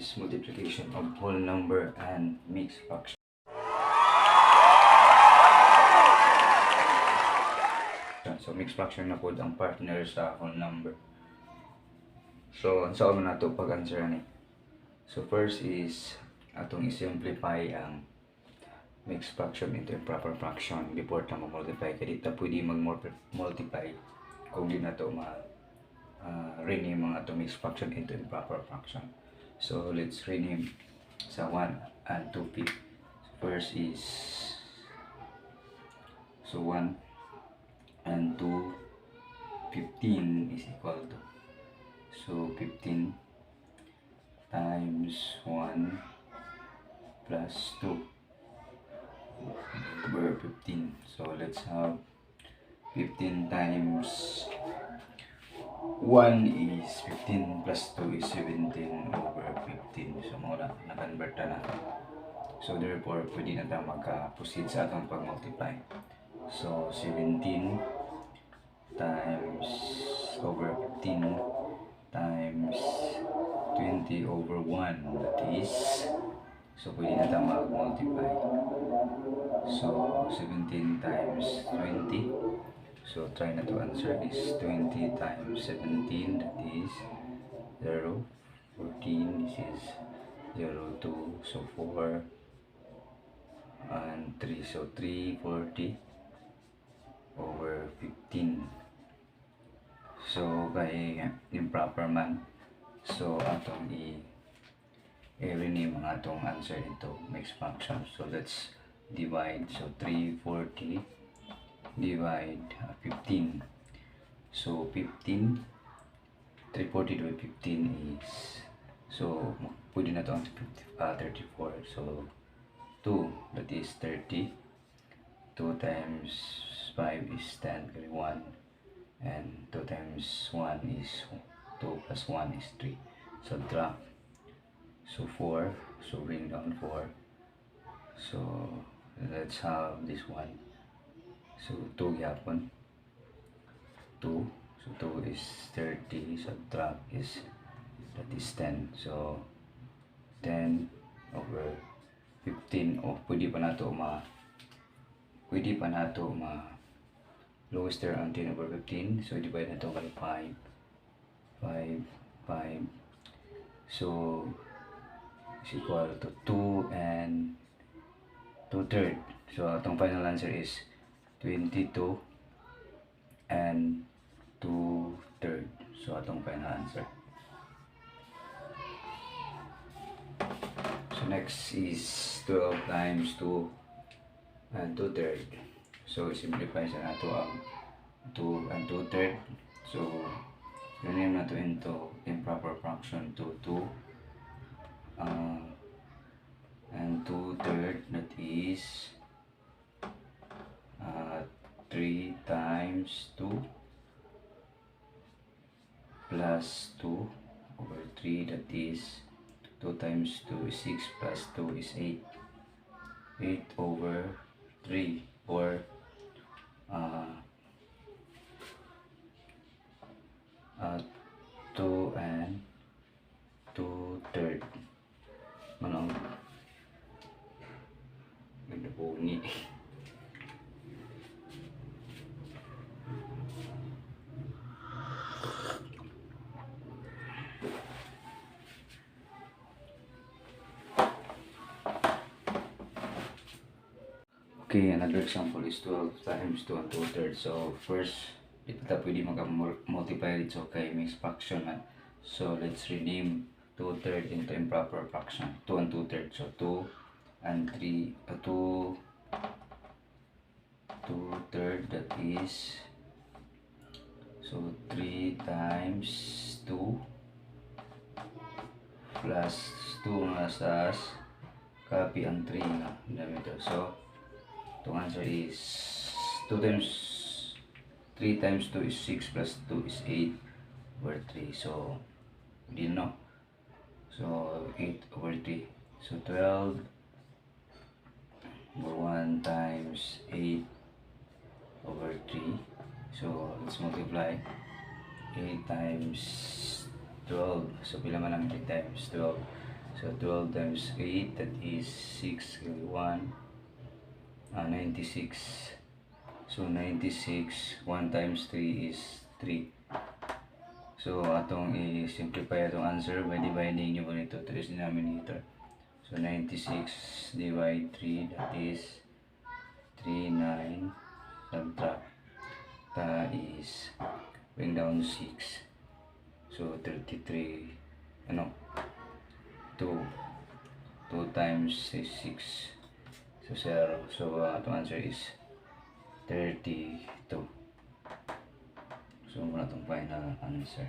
is multiplication of whole number and mixed fraction. So mixed fraction na po ang partner sa whole number. So ang saan na ito pag-answer ni. So first is atong i-simplify ang mixed fraction into improper fraction before ta mag-multiply. Kaya dito pwede mag-multiply kung di na ito rename ang atong mixed fraction into improper fraction. So let's rename sa 1 and 2 fifth. First is so 1 and 2 15 is equal to, so 15 times 1 plus 2 over 15. So let's have 15 times 1 is 15 plus 2 is 17 over 15. So muna na-convert na. So therefore pwede na tayo magka-proceed sa atong pag-multiply. So 17 times over 15 times 20 over 1, that is, so pwede na tayo mag-multiply. So 17 times 20, so try na to answer is 20 times 17, that is 0, 14, this is 0, 2, so 4 and 3, so 340 over 15. So kay improper man, so atong i-rename ang atong answer into mixed fraction. So let's divide. So 340 divide 15. So 15, 340 divided 15 is, so pwede na ito ang 34. So 2, that is 30. 2 times 5 is 10, 1. And 2 times 1 is 2 plus 1 is 3. So drop. So 4. So bring down 4. So let's have this one. So 2 yapon. 2. So 2 is 30. So drop is, that is 10. So 10 over 15. Oh, pwede pa na ito lowest term ang 10 over 15. So divide na ito by 5. So is equal to 2 and 2/3. So atong final answer is 22 and 2/3. So atong final answer. So next is 12 times 2 and 2/3. So simplify sa nato ang 2 and 2/3. So rename nato into improper fraction to 2 and 2/3, that is 3 times 2 plus 2 over 3, that is 2 times 2 is 6 plus 2 is 8. 8 over 3 or 2 and 2/3. Manong ganda po ni. Okay, another example is 12 times 2 and 2/3. So first, ito ta pwede mag-multiply dito kay mixed fraction man. So let's rename 2/3 into improper fraction. 2 and 2/3. So 2 and 3, 2/3, that is, so 3 times 2 plus 2 nga sa copy ang 3 nga dami ito. So the answer is 3 times 2 is 6 plus 2 is 8 over 3. So we didn't know. So 8 over 3. So 12 over 1 times 8 over 3. So let's multiply. 8 times 12. So pila man ang 8 times 12. So 12 times 8, that is 6, 96. So 96, 1 times 3 is 3. So atong i-simplify atong answer by dividing nyo nito to this denominator. So 96 divide 3, that is 39, subtract, that is bring down 6. So 33, 2 times is 6. So 0. So atong answer is 32. So muna itong final answer.